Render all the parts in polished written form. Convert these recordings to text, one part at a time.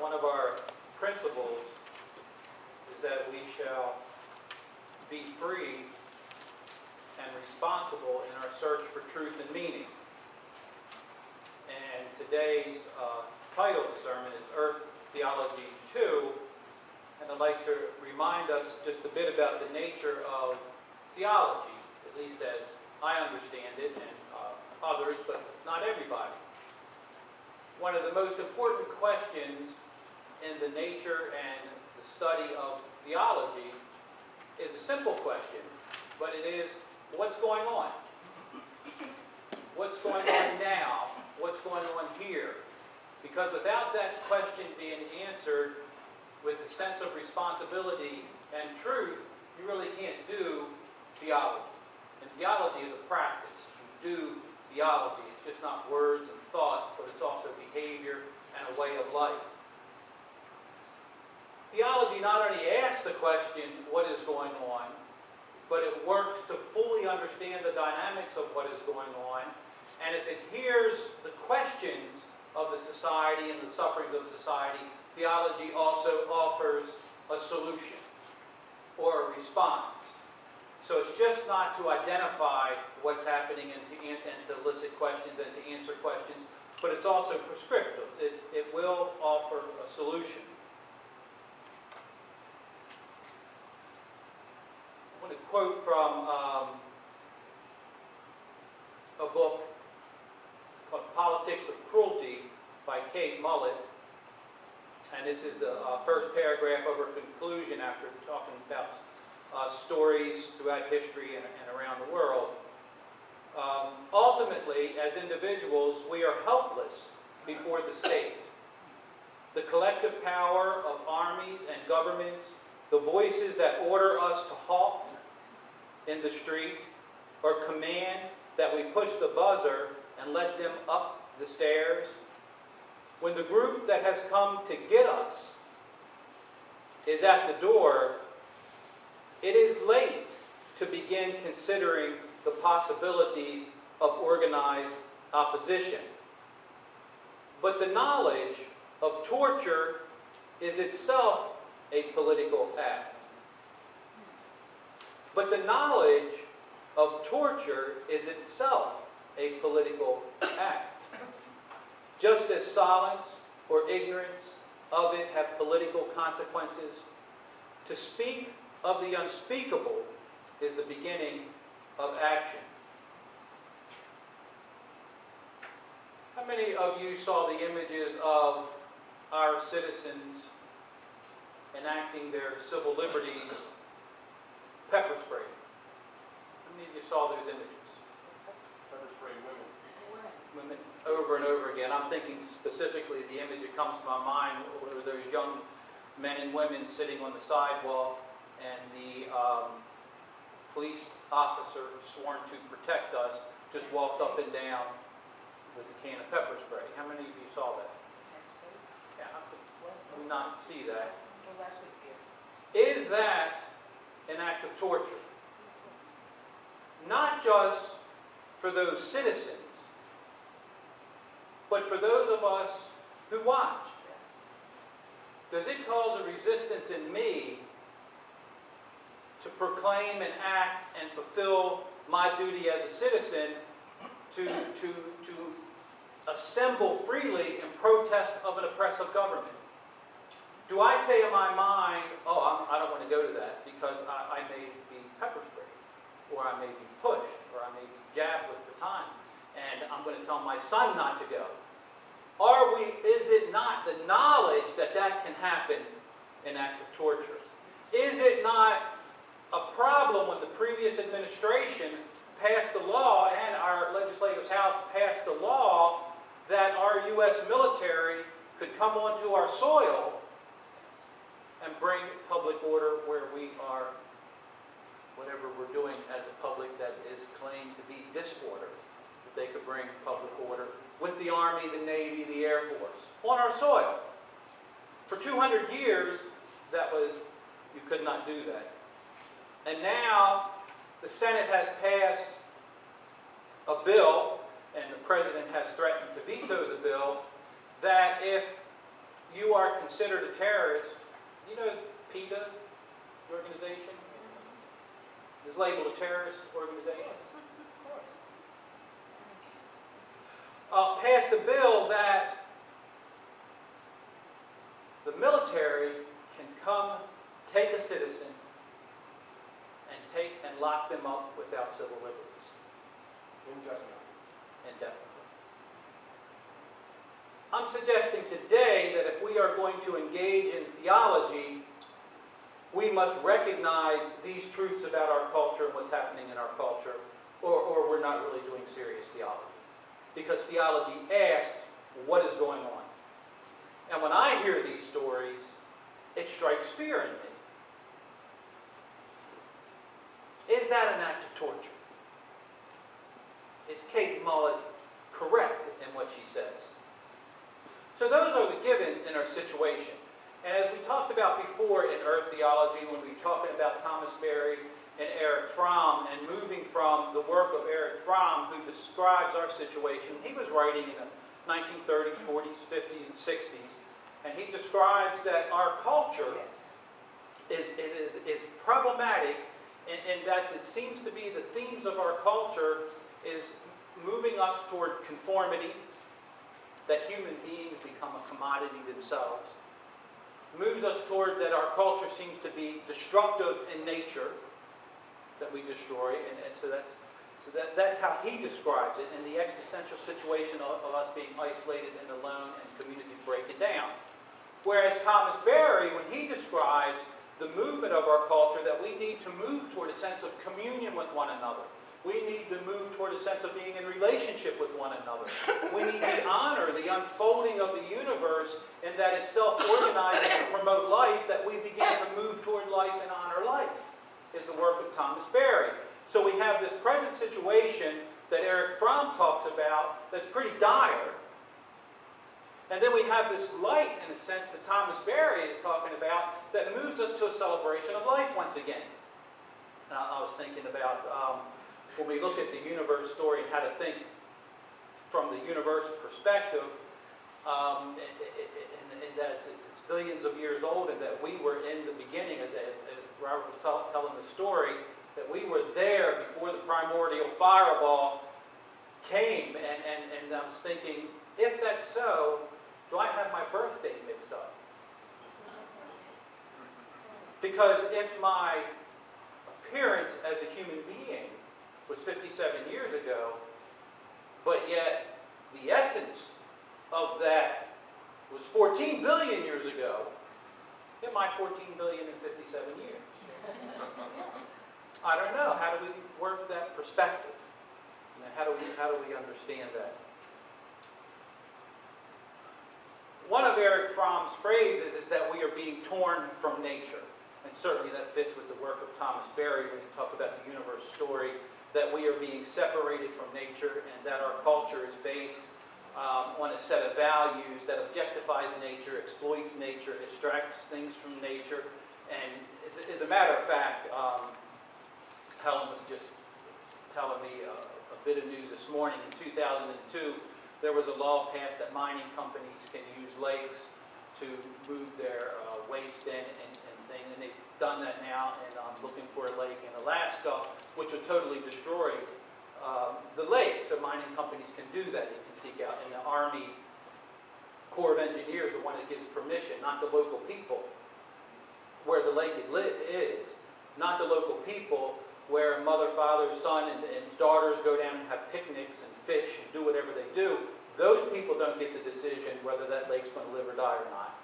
one of our principles is that we shall be free and responsible in our search for truth and meaning. And today's title of the sermon is Earth Theology 2, and I'd like to remind us just a bit about the nature of theology, at least as I understand it, and others, but not everybody. One of the most important questions in the nature and the study of theology is a simple question, but it is, what's going on? What's going on now? What's going on here? Because without that question being answered with a sense of responsibility and truth, you really can't do theology. And theology is a practice. You do theology. It's just not words and thoughts, but it's also behavior and a way of life. Theology not only asks the question, what is going on, but it works to fully understand the dynamics of what is going on. And if it hears the questions of the society and the sufferings of society, theology also offers a solution or a response. So it's just not to identify what's happening and to elicit questions and to answer questions, but it's also prescriptive. It will offer a solution. I want to quote from a book called Politics of Cruelty by Kate Mullet. And this is the first paragraph of her conclusion after talking about stories throughout history and around the world. Ultimately, as individuals, we are helpless before the state. The collective power of armies and governments, the voices that order us to halt in the street, or command that we push the buzzer and let them up the stairs. When the group that has come to get us is at the door, it is late to begin considering the possibilities of organized opposition. But the knowledge of torture is itself a political act. But the knowledge of torture is itself a political act. Just as silence or ignorance of it have political consequences, to speak of the unspeakable is the beginning of action. How many of you saw the images of our citizens enacting their civil liberties, pepper spray? How many of you saw those images? Pepper spray women. Women over and over again. I'm thinking specifically, the image that comes to my mind were those young men and women sitting on the sidewalk, and the police officer sworn to protect us just walked up and down with a can of pepper spray. How many of you saw that? Yeah, I could not see that. Is that an act of torture? Not just for those citizens, but for those of us who watched. Does it cause a resistance in me to proclaim and act and fulfill my duty as a citizen to assemble freely in protest of an oppressive government? Do I say in my mind, oh, I don't want to go to that because I may be pepper sprayed, or I may be pushed, or I may be jabbed with baton, and I'm going to tell my son not to go? Is it not the knowledge that that can happen an act of torture? Is it not a problem when the previous administration passed a law, and our legislative house passed a law, that our U.S. military could come onto our soil and bring public order where we are, whatever we're doing as a public that is claimed to be disorder, that they could bring public order with the Army, the Navy, the Air Force on our soil. For 200 years, you could not do that. And now the Senate has passed a bill, and the President has threatened to veto the bill, that if you are considered a terrorist, you know PETA, the organization, is labeled a terrorist organization. Passed a bill that the military can come take a citizen and lock them up without civil liberties. Indefinitely. I'm suggesting today that if we are going to engage in theology, we must recognize these truths about our culture and what's happening in our culture, or we're not really doing serious theology. Because theology asks, what is going on? And when I hear these stories, it strikes fear in me. Is that an act of torture? Is Kate Mullet correct in what she says? So those are the given in our situation. And as we talked about before in Earth Theology, when we were talking about Thomas Berry and Erich Fromm, and moving from the work of Erich Fromm, who describes our situation, he was writing in the 1930s, 40s, 50s, and 60s, and he describes that our culture is problematic in that it seems to be the themes of our culture is moving us toward conformity, that human beings become a commodity themselves, moves us toward that our culture seems to be destructive in nature, that we destroy, and so that's how he describes it, in the existential situation of us being isolated and alone and community breaking down. Whereas Thomas Berry, when he describes the movement of our culture, that we need to move toward a sense of communion with one another. We need to move toward a sense of being in relationship with one another. We need to honor the unfolding of the universe and that it's self-organizing and promote life, that we begin to move toward life and honor life, is the work of Thomas Berry. So we have this present situation that Erich Fromm talks about that's pretty dire. And then we have this light, in a sense, that Thomas Berry is talking about that moves us to a celebration of life once again. Now, I was thinking about when we look at the universe story and how to think from the universe perspective, and that it's billions of years old, and that we were in the beginning, as Robert was telling the story, that we were there before the primordial fireball came, and I was thinking, if that's so, do I have my birth date mixed up? Because if my appearance as a human being was 57 years ago, but yet the essence of that was 14 billion years ago, am I 14 billion in 57 years? I don't know. How do we work that perspective? You know, how do we understand that? One of Erich Fromm's phrases is that we are being torn from nature. And certainly that fits with the work of Thomas Berry when he talked about the universe story, that we are being separated from nature and that our culture is based on a set of values that objectifies nature, exploits nature, extracts things from nature. And as a matter of fact, Helen was just telling me a bit of news this morning. In 2002, there was a law passed that mining companies can use lakes to move their waste in and things, and they've done that now, and I'm looking for a lake in Alaska, which would totally destroy the lake. So mining companies can do that. They can seek out, and the Army Corps of Engineers are the one that gives permission, not the local people where the lake is, not the local people where mother, father, son, and daughters go down and have picnics and fish and do whatever they do. Those people don't get the decision whether that lake's going to live or die or not.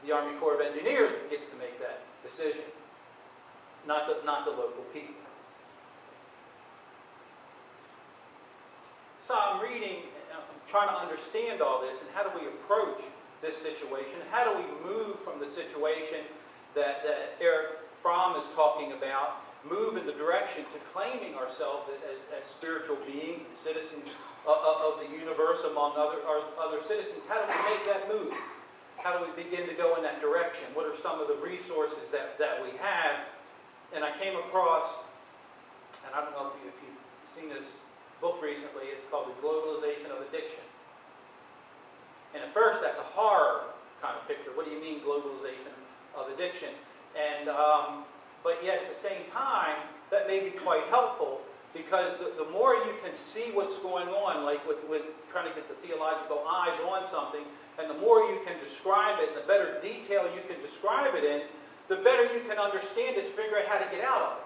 The Army Corps of Engineers gets to make that decision, not the local people. So I'm reading, I'm trying to understand all this, and how do we approach this situation? How do we move from the situation that Erich Fromm is talking about, move in the direction to claiming ourselves as spiritual beings and citizens of the universe among other citizens? How do we make that move? How do we begin to go in that direction? What are some of the resources that we have? And I came across, and I don't know if you've seen this book recently, it's called The Globalization of Addiction. And if first, that's a horror kind of picture. What do you mean, globalization of addiction? And, but yet at the same time, that may be quite helpful, because the more you can see what's going on, like with trying to get the theological eyes on something, and the more you can describe it, the better detail you can describe it in, the better you can understand it to figure out how to get out of it.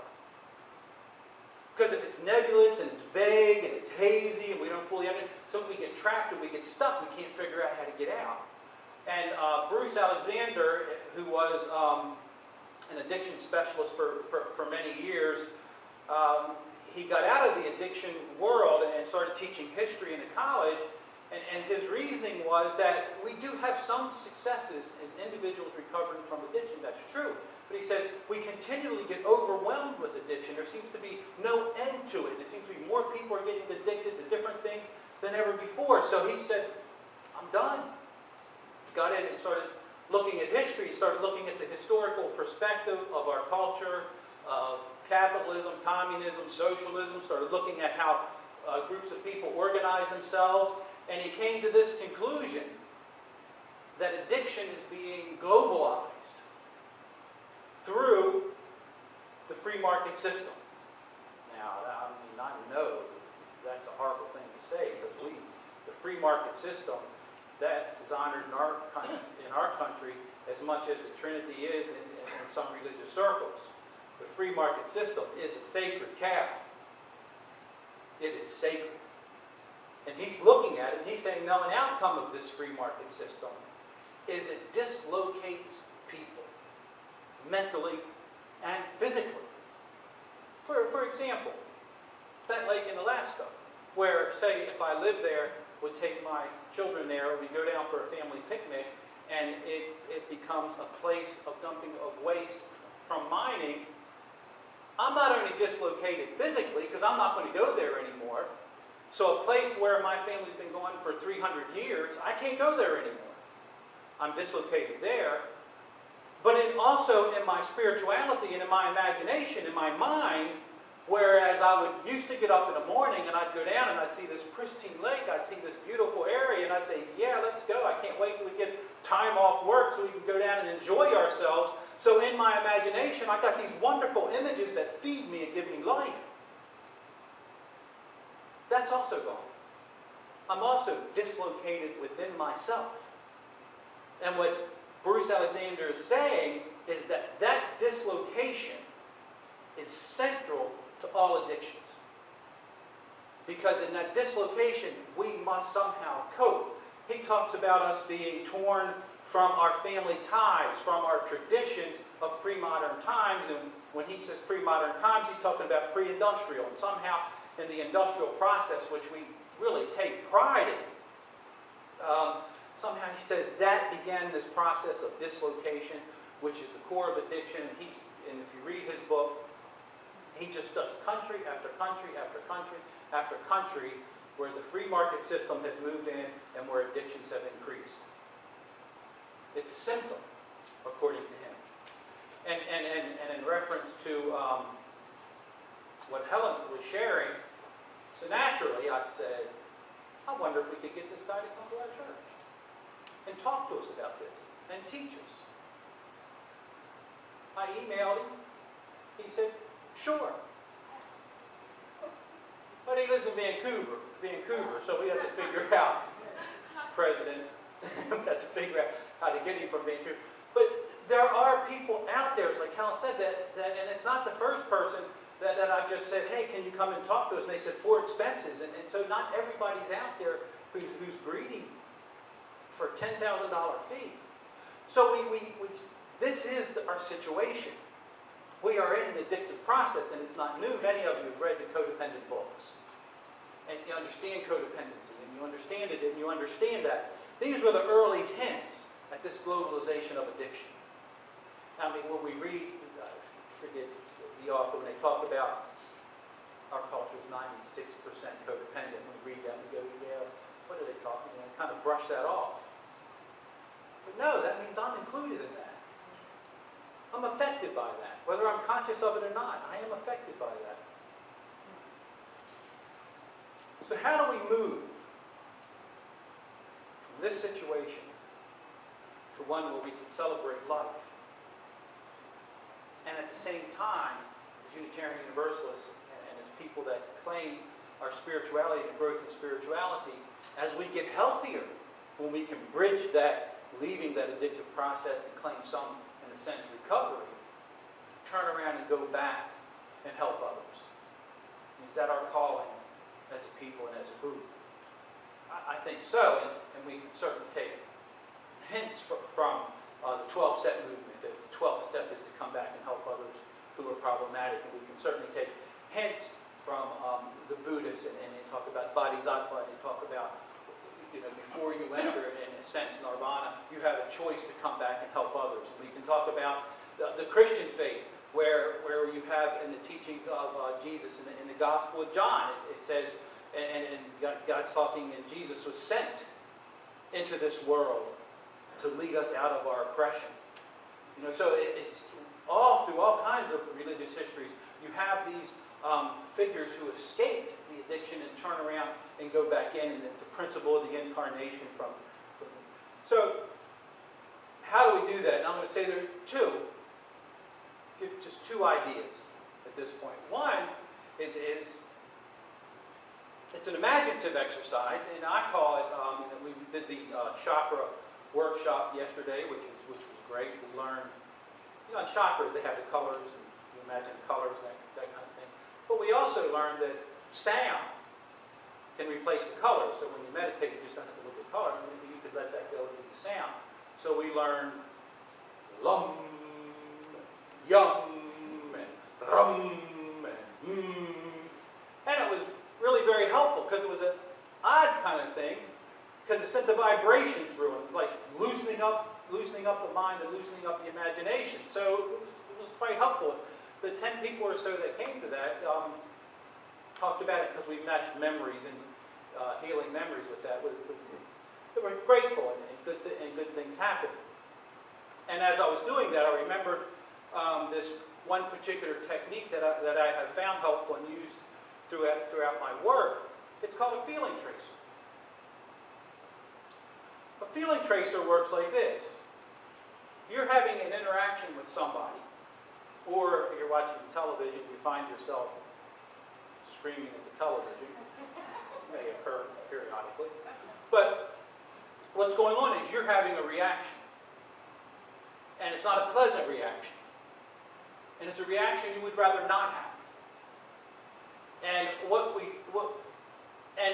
Because if it's nebulous and it's vague and it's hazy and we don't fully understand, so we get trapped and we get stuck, we can't figure out how to get out. And Bruce Alexander, who was an addiction specialist for many years, he got out of the addiction world and started teaching history in a college. And his reasoning was that we do have some successes in individuals recovering from addiction. That's true. But he says we continually get overwhelmed with addiction. There seems to be no end to it. It seems to be more people are getting addicted to different things than ever before. So he said, I'm done. Got in and started looking at history. He started looking at the historical perspective of our culture, of capitalism, communism, socialism, started looking at how groups of people organize themselves, and he came to this conclusion that addiction is being globalized through the free market system. Now, I mean, I know that's a horrible thing to say, because the free market system, that is honored in our country as much as the Trinity is in some religious circles. The free market system is a sacred cow. It is sacred. And he's looking at it, and he's saying, no, an outcome of this free market system is it dislocates people, mentally and physically. For example, that lake in Alaska, where, say, if I lived there, would take my children there, we go down for a family picnic, and it becomes a place of dumping of waste from mining. I'm not only dislocated physically, because I'm not going to go there anymore. So a place where my family's been going for 300 years, I can't go there anymore. I'm dislocated there. But also in my spirituality and in my imagination, in my mind, whereas I would used to get up in the morning and I'd go down and I'd see this pristine lake, I'd see this beautiful area, and I'd say, yeah, let's go. I can't wait till we get time off work so we can go down and enjoy ourselves. So in my imagination, I got these wonderful images that feed me and give me life. That's also gone. I'm also dislocated within myself. And what Bruce Alexander is saying is that that dislocation is central to all addictions. Because in that dislocation, we must somehow cope. He talks about us being torn from our family ties, from our traditions of pre-modern times. And when he says pre-modern times, he's talking about pre-industrial. And somehow in the industrial process, which we really take pride in, somehow he says that began this process of dislocation, which is the core of addiction. And if you read his book, he just does country after country after country after country where the free market system has moved in and where addictions have increased. It's a symptom, according to him. And in reference to what Helen was sharing, so naturally I said, I wonder if we could get this guy to come to our church and talk to us about this and teach us. I emailed him. He said, sure. But he lives in Vancouver, so we have to figure out, President, we have to figure out how to get him from Vancouver. But there are people out there, like Helen said, that and it's not the first person that I've just said, hey, can you come and talk to us? And they said, for expenses. And so not everybody's out there who's greedy for a $10,000 fee. So this is our situation. We are in an addictive process, and it's not new. Many of you have read the codependent books. And you understand codependency, and you understand it, and you understand that. These were the early hints at this globalization of addiction. I mean, when we read, I forget the author, when they talk about our culture is 96% codependent, when we read that, we go, yeah, what are they talking about? And kind of brush that off. But no, that means I'm included in that. I'm affected by that. Whether I'm conscious of it or not, I am affected by that. So how do we move this situation to one where we can celebrate life. And at the same time, as Unitarian Universalists and as people that claim our spirituality and growth in spirituality, as we get healthier, when we can bridge that, leaving that addictive process and claim some, in a sense, recovery, turn around and go back and help others. Is that our calling as a people and as a group? I think so, and we can certainly take hints from the 12-step movement, that the 12th step is to come back and help others who are problematic, and we can certainly take hints from the Buddhists, and they talk about bodhisattva, and they talk about, before you enter, in a sense, nirvana, you have a choice to come back and help others. And we can talk about the Christian faith, where you have in the teachings of Jesus in the Gospel of John, it says, and God's talking, and Jesus was sent into this world to lead us out of our oppression. So it's all through all kinds of religious histories, you have these figures who escaped the addiction and turn around and go back in, and the principle of the incarnation from. So how do we do that? And I'm going to say there are give just two ideas at this point. One is it's an imaginative exercise, and I call it, we did the chakra workshop yesterday, which was great. We learned, in chakras they have the colors, and you imagine the colors, and that kind of thing. But we also learned that sound can replace the colors. So when you meditate, you just don't have to look at color. You could let that go into the sound. So we learned lum, yum, and rum, and and it was really very helpful because it was an odd kind of thing, because it sent the vibration through it. It was like loosening up the mind and loosening up the imagination. So it was quite helpful. The 10 people or so that came to that talked about it because we matched memories and healing memories with that. They were grateful, and good things happened. And as I was doing that, I remembered this one particular technique that I have found helpful and used throughout my work. It's called a feeling tracer. A feeling tracer works like this. You're having an interaction with somebody, or you're watching television, you find yourself screaming at the television. It may occur periodically. But what's going on is you're having a reaction. And it's not a pleasant reaction. And it's a reaction you would rather not have. And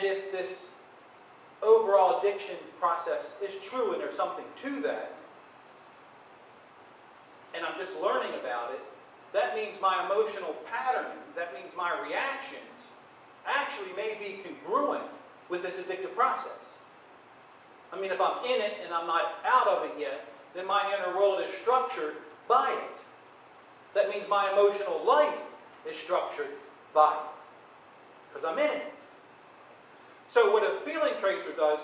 if this overall addiction process is true, and there's something to that, and I'm just learning about it, that means my emotional pattern, that means my reactions, actually may be congruent with this addictive process. I mean, if I'm in it and I'm not out of it yet, then my inner world is structured by it. That means my emotional life is structured by it, because I'm in it. So what a feeling tracer does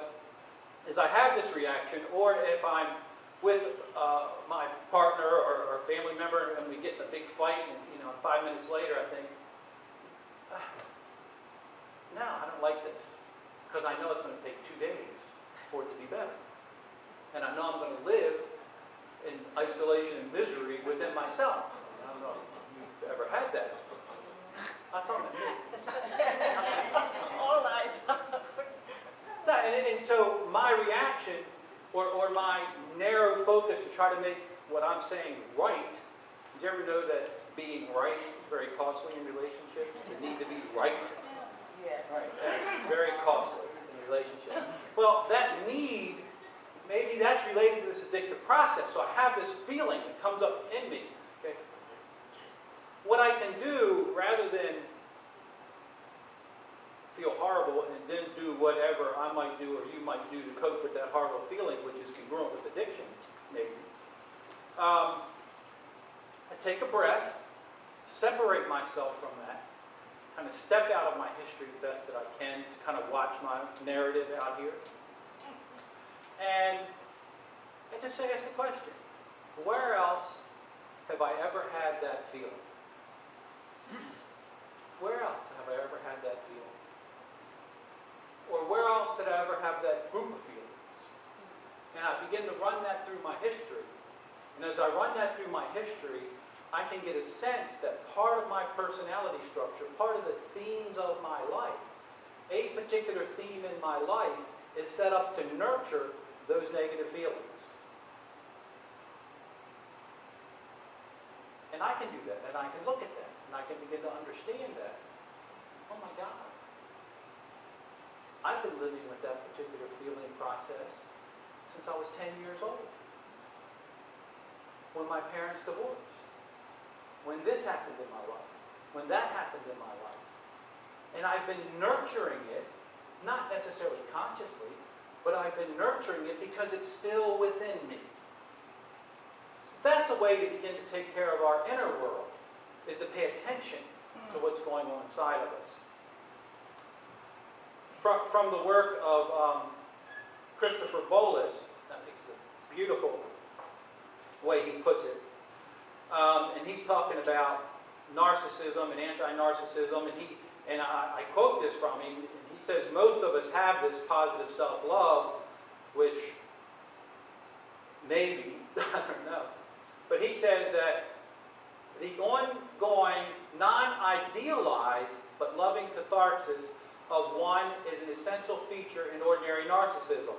is I have this reaction, or if I'm with my partner or family member and we get in a big fight, and 5 minutes later I think, no, I don't like this, because I know it's going to take 2 days for it to be better. And I know I'm going to live in isolation and misery within myself. I don't know if you've ever had that. I thought it did. All eyes. And so my reaction, or my narrow focus to try to make what I'm saying right. Did you ever know that being right is very costly in relationships? The need to be right. Yeah. Right. It's very costly in relationships. Well, that need, maybe that's related to this addictive process. So I have this feeling that comes up in me. Okay? What I can do, rather than feel horrible and then do whatever I might do or you might do to cope with that horrible feeling, which is congruent with addiction, maybe. I take a breath, separate myself from that, kind of step out of my history the best that I can to kind of watch my narrative out here. And I just ask the question, where else have I ever had that feeling? Where else have I ever had that feeling? Or where else did I ever have that group of feelings? and I begin to run that through my history. And as I run that through my history, I can get a sense that part of my personality structure, part of the themes of my life, a particular theme in my life is set up to nurture those negative feelings. And I can do that, and I can look at that, and I can begin to understand that. Oh my God. I've been living with that particular feeling process since I was 10 years old. When my parents divorced. When this happened in my life. When that happened in my life. And I've been nurturing it, not necessarily consciously, but I've been nurturing it because it's still within me. So that's a way to begin to take care of our inner world, is to pay attention to what's going on inside of us. From the work of Christopher Bolus, I think it's a beautiful way he puts it. And he's talking about narcissism and anti-narcissism, and I quote this from him. He says, most of us have this positive self-love, which maybe, I don't know, but he says that the ongoing, non-idealized, but loving catharsis of one is an essential feature in ordinary narcissism.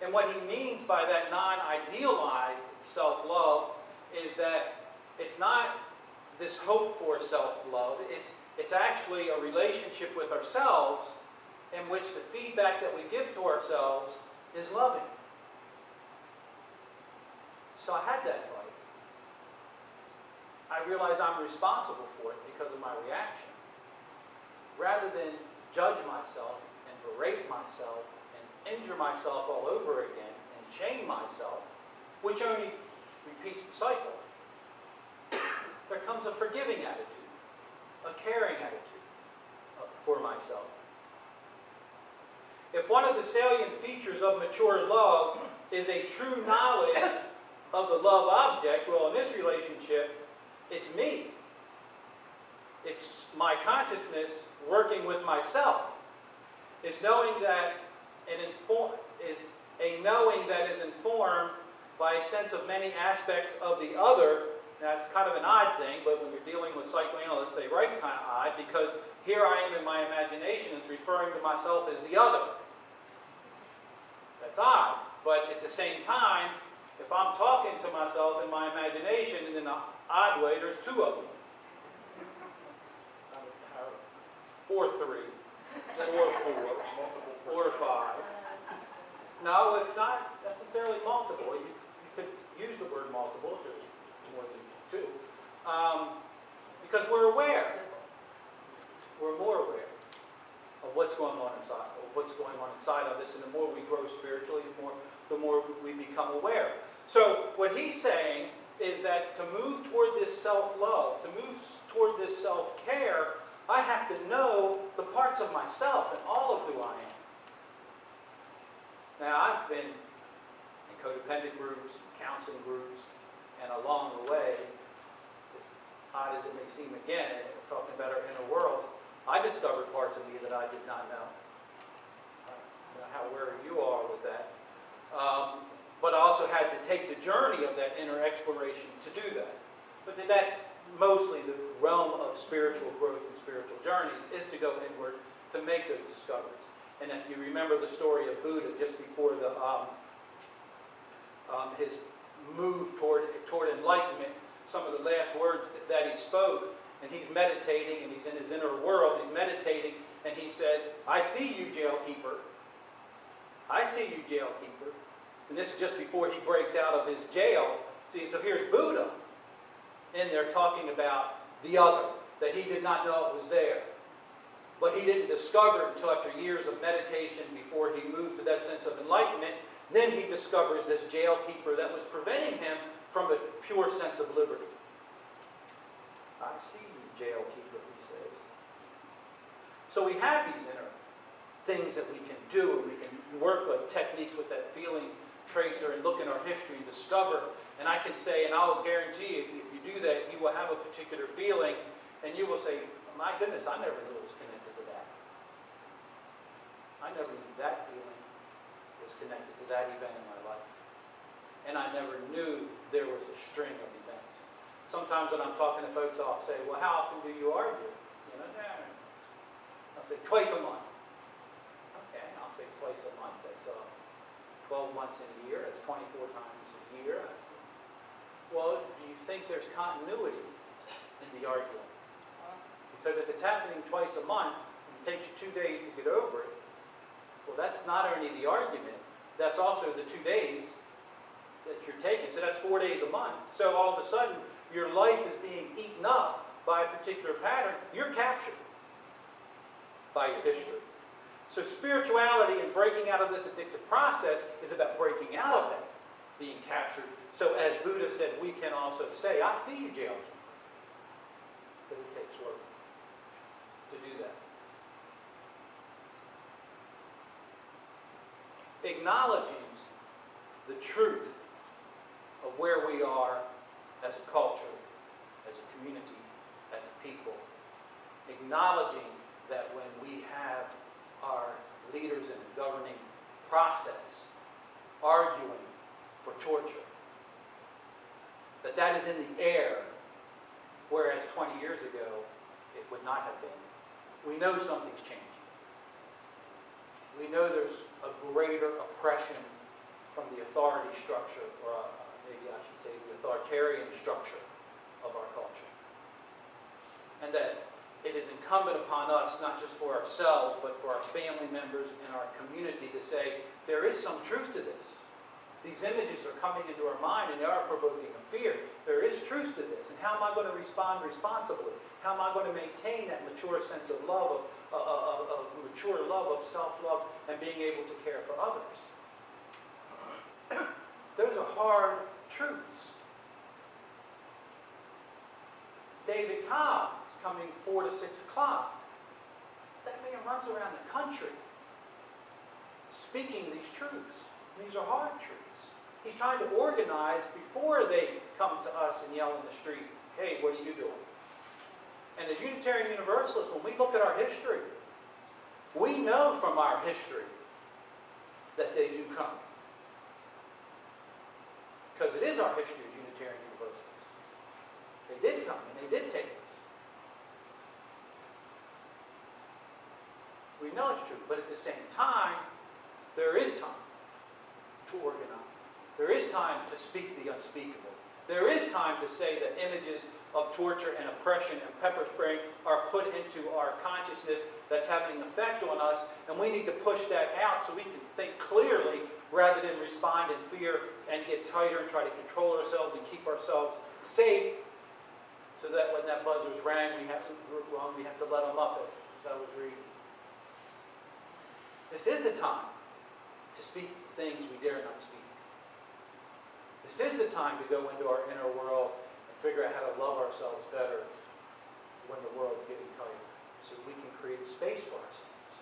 And what he means by that non-idealized self-love is that it's not this hope for self-love. It's actually a relationship with ourselves in which the feedback that we give to ourselves is loving. So I had that fight. I realize I'm responsible for it because of my reaction. Rather than judge myself and berate myself and injure myself all over again and shame myself, which only repeats the cycle, there comes a forgiving attitude, a caring attitude for myself. If one of the salient features of mature love is a true knowledge of the love object, well, in this relationship, it's me. It's my consciousness working with myself. It's knowing that is a knowing that is informed by a sense of many aspects of the other. That's kind of an odd thing, but when you're dealing with psychoanalysts, they write kind of odd, because here I am in my imagination, it's referring to myself as the other. That's odd, but at the same time, if I'm talking to myself in my imagination, and in an odd way, there's two of them. Or three, or four, or five. No, it's not necessarily multiple. You could use the word multiple if there's more than two. Because we're aware. We're more aware of what's going on inside, of us, and the more we grow spiritually, the more we become aware. So what he's saying is that to move toward this self-love, to move toward this self-care, I have to know the parts of myself and all of who I am. Now, I've been in codependent groups, counseling groups, and along the way, as odd as it may seem again, talking about our inner world, I discovered parts of me that I did not know. I don't know how aware you are with that. But I also had to take the journey of that inner exploration to do that. But that's mostly the realm of spiritual growth and spiritual journeys, is to go inward to make those discoveries. And if you remember the story of Buddha just before his move toward enlightenment, some of the last words that he spoke, and he's meditating, and he's in his inner world, he's meditating, and he says, "I see you, jailkeeper. I see you, jailkeeper." And this is just before he breaks out of his jail. See, so here's Buddha in there talking about the other, that he did not know it was there. But he didn't discover it until after years of meditation, before he moved to that sense of enlightenment. Then he discovers this jailkeeper that was preventing him from a pure sense of liberty. "I see you, jailkeeper," he says. So we have these inner things that we can do, and we can work like techniques with that feeling tracer and look in our history and discover. And I can say, and I'll guarantee if you do that, you will have a particular feeling, and you will say, "My goodness, I never knew it was connected to that. I never knew that feeling was connected to that event in my life." and I never knew there was a string of events. Sometimes when I'm talking to folks, I'll say, well, how often do you argue? You know, I'll say twice a month. Okay, I'll say twice a month. That's 12 months in a year. That's 24 times a year. Well, do you think there's continuity in the argument? Because if it's happening twice a month, and it takes you 2 days to get over it, well, that's not only the argument, that's also the 2 days that you're taking. So that's 4 days a month. So all of a sudden, your life is being eaten up by a particular pattern. You're captured by your history. So spirituality and breaking out of this addictive process is about breaking out of that, being captured. So as Buddha said, we can also say, I see you, jailkeeper. But it takes work to do that. Acknowledging the truth of where we are as a culture, as a community, as a people. Acknowledging that when we have our leaders in the governing process arguing for torture, that is in the air, whereas 20 years ago it would not have been. We know something's changing. We know there's a greater oppression from the authority structure, or maybe I should say the authoritarian structure of our culture. And that it is incumbent upon us, not just for ourselves, but for our family members and our community to say, there is some truth to this. These images are coming into our mind and they are provoking a fear. There is truth to this. And how am I going to respond responsibly? How am I going to maintain that mature sense of love, of mature love, of self-love, and being able to care for others? Those are hard truths. David Cobb's coming 4 to 6 o'clock. That man runs around the country speaking these truths. These are hard truths. He's trying to organize before they come to us and yell in the street, hey, what are you doing? And as Unitarian Universalists, when we look at our history, we know from our history that they do come. Because it is our history as Unitarian Universalists. They did come and they did take us. We know it's true, but at the same time, there is time to organize. There is time to speak the unspeakable. There is time to say that images of torture and oppression and pepper spraying are put into our consciousness that's having an effect on us, and we need to push that out so we can think clearly rather than respond in fear and get tighter and try to control ourselves and keep ourselves safe, so that when that buzzer's rang, we have to let them up, as I was reading. This is the time to speak things we dare not speak. This is the time to go into our inner world and figure out how to love ourselves better when the world's getting tighter, so we can create space for ourselves.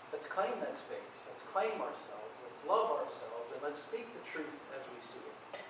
Let's claim that space. Let's claim ourselves. Let's love ourselves. And let's speak the truth as we see it.